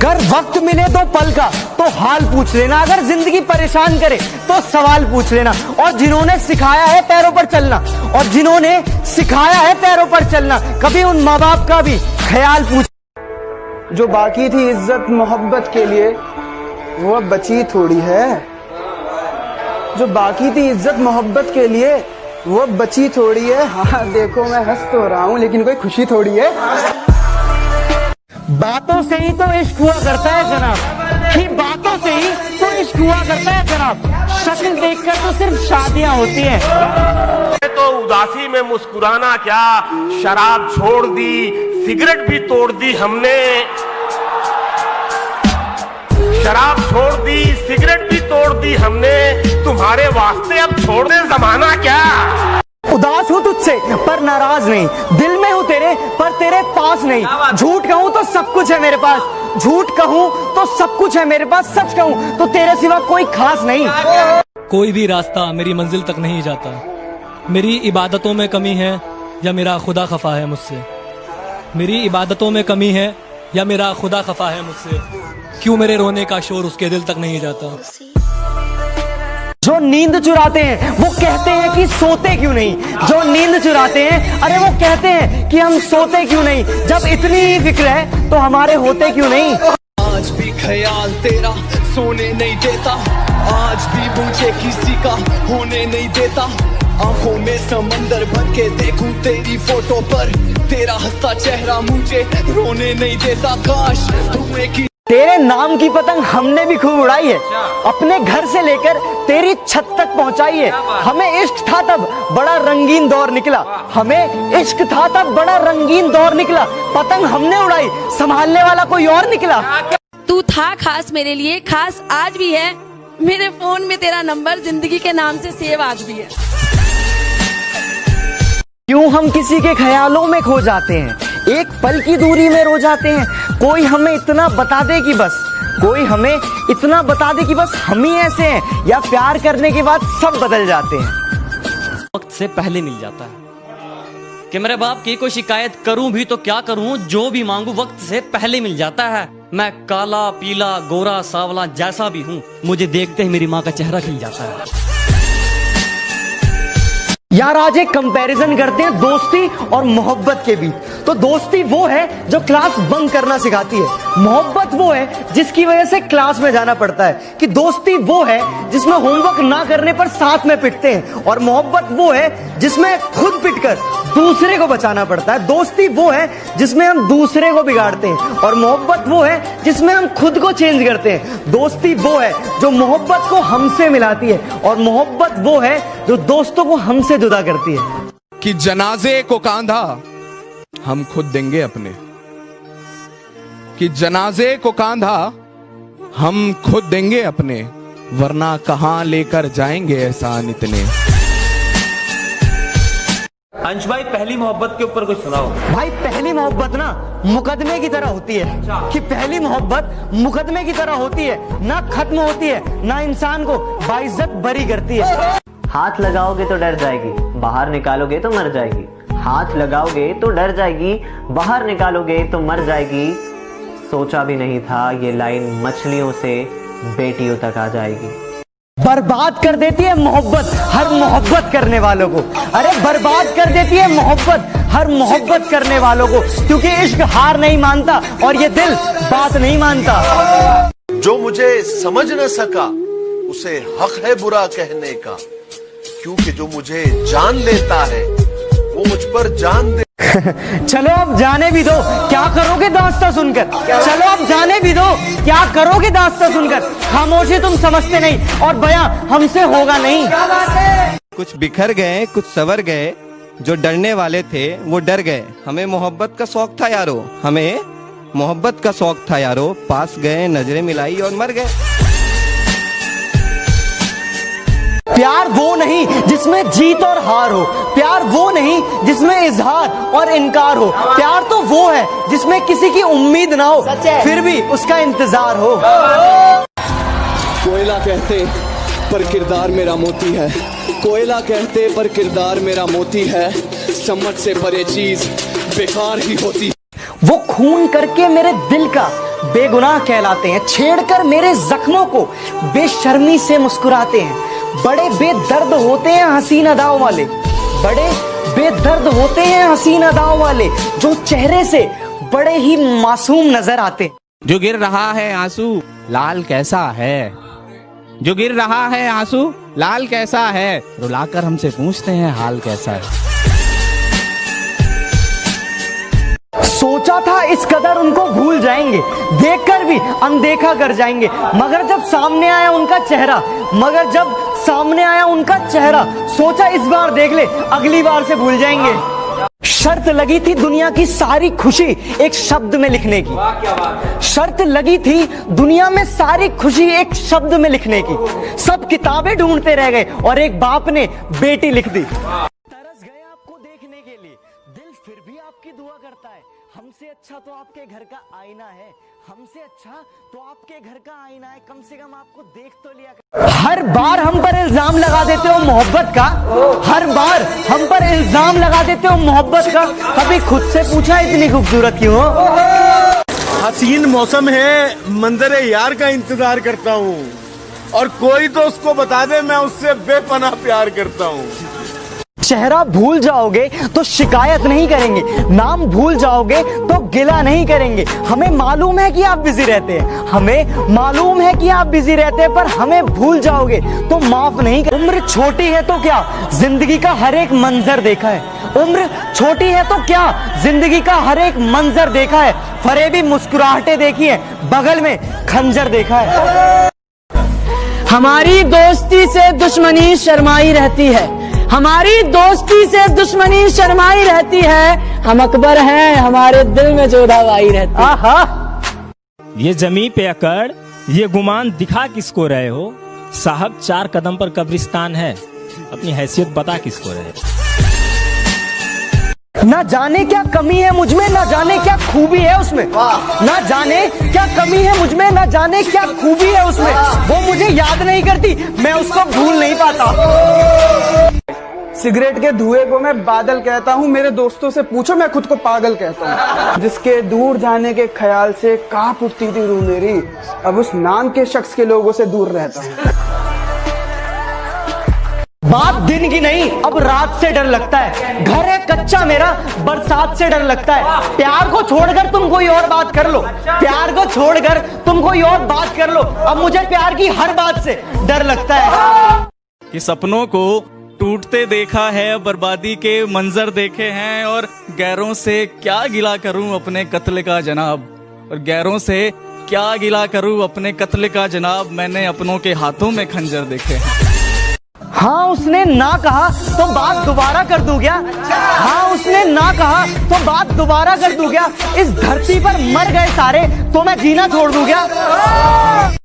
अगर वक्त मिले दो पल का तो हाल पूछ लेना, अगर जिंदगी परेशान करे तो सवाल पूछ लेना। और जिन्होंने सिखाया है पैरों पर चलना, और जिन्होंने सिखाया है पैरों पर चलना, कभी उन माँ बाप का भी ख्याल पूछ। जो बाकी थी इज्जत मोहब्बत के लिए वो अब बची थोड़ी है। जो बाकी थी इज्जत मोहब्बत के लिए वो अब बची थोड़ी है। हाँ देखो मैं हंस तो रहा हूँ लेकिन कोई खुशी थोड़ी है। बातों से ही तो इश्क हुआ करता है जनाब, कि बातों से ही तो इश्क हुआ करता है जनाब। शक्ल देखकर तो सिर्फ शादियां होती हैं। तो उदासी में मुस्कुराना क्या, शराब छोड़ दी, सिगरेट भी तोड़ दी हमने। शराब छोड़ दी, सिगरेट भी तोड़ दी हमने, तुम्हारे वास्ते अब छोड़ दे जमाना क्या। उदास हूँ तुझसे पर नाराज नहीं, दिल में हूँ तेरे पर तेरे पास नहीं। झूठ कहूँ तो सब कुछ है मेरे पास, झूठ कहूँ तो सब कुछ है मेरे पास, सच कहूँ तो तेरे सिवा कोई खास नहीं। कोई भी रास्ता मेरी मंजिल तक नहीं जाता। मेरी इबादतों में कमी है या मेरा खुदा खफा है मुझसे। मेरी इबादतों में कमी है या मेरा खुदा खफा है मुझसे। क्यों मेरे रोने का शोर उसके दिल तक नहीं जाता। जो नींद चुराते हैं वो कहते हैं कि सोते क्यों नहीं। जो नींद चुराते हैं अरे वो कहते हैं कि हम सोते क्यों नहीं। जब इतनी ही फिक्र है तो हमारे होते क्यों नहीं। आज भी ख्याल तेरा सोने नहीं देता, आज भी मुझे किसी का होने नहीं देता। आंखों में समंदर भर के देखूं तेरी फोटो पर, तेरा हंसता चेहरा मुझे रोने नहीं देता। काश तुम्हें की तेरे नाम की पतंग हमने भी खूब उड़ाई है, अपने घर से लेकर तेरी छत तक पहुंचाई है। हमें इश्क था तब बड़ा रंगीन दौर निकला, हमें इश्क था तब बड़ा रंगीन दौर निकला। पतंग हमने उड़ाई, संभालने वाला कोई और निकला। तू था खास मेरे लिए, खास आज भी है। मेरे फोन में तेरा नंबर जिंदगी के नाम से सेव आज भी है। क्यों हम किसी के ख्यालों में खो जाते हैं, एक पल की दूरी में रो जाते हैं। कोई हमें इतना बता दे कि बस, कोई हमें इतना बता दे कि बस हम ही ऐसे हैं, या प्यार करने के बाद सब बदल जाते हैं। वक्त से पहले मिल जाता है कि मेरे बाप की कोई शिकायत करूं भी तो क्या करूं, जो भी मांगू वक्त से पहले मिल जाता है। मैं काला पीला गोरा सावला जैसा भी हूं, मुझे देखते ही मेरी माँ का चेहरा खिल जाता है। यार आज एक कंपैरिजन करते हैं दोस्ती और मोहब्बत के बीच। तो दोस्ती वो है जो क्लास बंक करना सिखाती है, मोहब्बत वो है जिसकी वजह से क्लास में जाना पड़ता है। कि दोस्ती वो है जिसमें होमवर्क ना करने पर साथ में पिटते हैं, और मोहब्बत वो है जिसमें खुद पिटकर दूसरे को बचाना पड़ता है। दोस्ती वो है जिसमें हम दूसरे को बिगाड़ते हैं, और मोहब्बत वो है जिसमें हम खुद को चेंज करते हैं। दोस्ती वो है जो मोहब्बत को हमसे मिलाती है, और मोहब्बत वो है जो दोस्तों को हमसे जुदा करती है। कि जनाजे को कांधा हम खुद देंगे अपने, कि जनाजे को कांधा हम खुद देंगे अपने, वरना कहां लेकर जाएंगे एहसान इतने। अंश भाई पहली मोहब्बत के ऊपर कुछ सुनाओ। भाई पहली मोहब्बत ना मुकदमे की तरह होती है, कि पहली मोहब्बत मुकदमे की तरह होती है, ना खत्म होती है, ना इंसान को बाइज्जत बरी करती है। हाथ लगाओगे तो डर जाएगी, बाहर निकालोगे तो मर जाएगी। हाथ लगाओगे तो डर जाएगी, बाहर निकालोगे तो मर जाएगी। सोचा भी नहीं था ये लाइन मछलियों से बेटियों तक आ जाएगी। बर्बाद कर देती है मोहब्बत हर मोहब्बत करने वालों को। अरे बर्बाद कर देती है मोहब्बत हर मोहब्बत करने वालों को, क्योंकि इश्क हार नहीं मानता और ये दिल बात नहीं मानता। जो मुझे समझ न सका उसे हक है बुरा कहने का, क्योंकि जो मुझे जान लेता है वो मुझ पर जान दे। चलो अब जाने भी दो, क्या करोगे दास्तां सुनकर। चलो अब जाने भी दो, क्या करोगे दास्तां सुनकर। खामोशी तुम समझते नहीं और बयां हमसे होगा नहीं। कुछ बिखर गए कुछ सवर गए, जो डरने वाले थे वो डर गए। हमें मोहब्बत का शौक था यारो, हमें मोहब्बत का शौक था यारो। पास गए नजरें मिलाई और मर गए। प्यार वो नहीं जिसमें जीत और हार हो, प्यार वो नहीं जिसमें इजहार और इनकार हो। प्यार तो वो है जिसमें किसी की उम्मीद ना हो फिर भी उसका इंतजार हो। कोयला कहते पर किरदार मेरा मोती है, कोयला कहते पर किरदार मेरा मोती है। समझ से परे चीज बेकार ही होती। वो खून करके मेरे दिल का बेगुनाह कहलाते हैं। छेड़कर मेरे जख्मों को बेशर्मी से मुस्कुराते हैं। बड़े बेदर्द होते हैं हसीन अदाओं वाले, बड़े बेदर्द होते हैं हसीन अदाओं वाले, जो चेहरे से बड़े ही मासूम नजर आते हैं। जो गिर रहा है आंसू लाल कैसा है, जो गिर रहा है आंसू लाल कैसा है, रुलाकर हमसे पूछते हैं हाल कैसा है। सोचा था इस कदर उनको भूल जाएंगे, देखकर भी अनदेखा कर जाएंगे, मगर जब सामने आया उनका चेहरा, मगर जब सामने आया उनका चेहरा, सोचा इस बार देख ले, अगली बार से भूल जाएंगे। शर्त लगी थी दुनिया की सारी खुशी एक शब्द में लिखने की, शर्त लगी थी दुनिया में सारी खुशी एक शब्द में लिखने की। सब किताबें ढूंढते रह गए और एक बाप ने बेटी लिख दी। तरस गए आपको देखने के लिए, दिल फिर भी आपकी दुआ करता है। हमसे अच्छा तो आपके घर का आईना है, हमसे अच्छा तो आपके घर का आईना है, कम से कम आपको देख तो लिया कर। हर बार हम पर इल्जाम लगा देते हो मोहब्बत का, हर बार हम पर इल्जाम लगा देते हो मोहब्बत का। कभी खुद से पूछा इतनी खूबसूरत क्यों हो? हसीन मौसम है, मंजरे यार का इंतजार करता हूँ, और कोई तो उसको बता दे मैं उससे बेपनाह प्यार करता हूँ। चेहरा भूल जाओगे तो शिकायत नहीं करेंगे, नाम भूल जाओगे तो गिला नहीं करेंगे। हमें मालूम है कि आप बिजी रहते हैं, हमें मालूम है कि आप बिजी रहते हैं, पर हमें भूल जाओगे तो माफ नहीं कर। उम्र छोटी है तो क्या, जिंदगी का हर एक मंजर देखा है। उम्र छोटी है तो क्या, जिंदगी का हर एक मंजर देखा है। फरेबी मुस्कुराहटें देखी है, बगल में खंजर देखा है। हमारी दोस्ती से दुश्मनी शर्माई रहती है, हमारी दोस्ती से दुश्मनी शर्माई रहती है। हम अकबर हैं, हमारे दिल में जोधाबाई रहती है। आहा, ये जमी पे अकड़, ये गुमान दिखा किसको रहे हो? साहब 4 कदम पर कब्रिस्तान है, अपनी हैसियत बता किसको रहे हो? ना जाने क्या कमी है मुझमें, ना जाने क्या खूबी है उसमें, ना जाने क्या कमी है मुझमें, ना जाने क्या खूबी है उसमें। वो मुझे याद नहीं करती, मैं उसको भूल नहीं पाता। सिगरेट के धुएं को मैं बादल कहता हूँ, मेरे दोस्तों से पूछो मैं खुद को पागल कहता हूँ। जिसके दूर जाने के ख्याल से कांप उठती थी रूह मेरी, अब उस नाम के शख्स के लोगों से दूर रहता हूँ। बात दिन की नहीं, अब रात से डर लगता है। घर है कच्चा मेरा, बरसात से डर लगता है। प्यार को छोड़कर तुम कोई और बात कर लो, प्यार को छोड़कर तुम कोई और बात कर लो, अब मुझे प्यार की हर बात से डर लगता है। कि सपनों को टूटते देखा है, बर्बादी के मंजर देखे हैं, और गैरों से क्या गिला करूं अपने कत्ल का जनाब, और गैरों से क्या गिला करूं अपने कत्ल का जनाब, मैंने अपनों के हाथों में खंजर देखे हैं। हाँ उसने ना कहा तो बात दोबारा कर दूं क्या, हाँ उसने ना कहा तो बात दोबारा कर दूं क्या। इस धरती पर मर गए सारे तो मैं जीना छोड़ दूं क्या।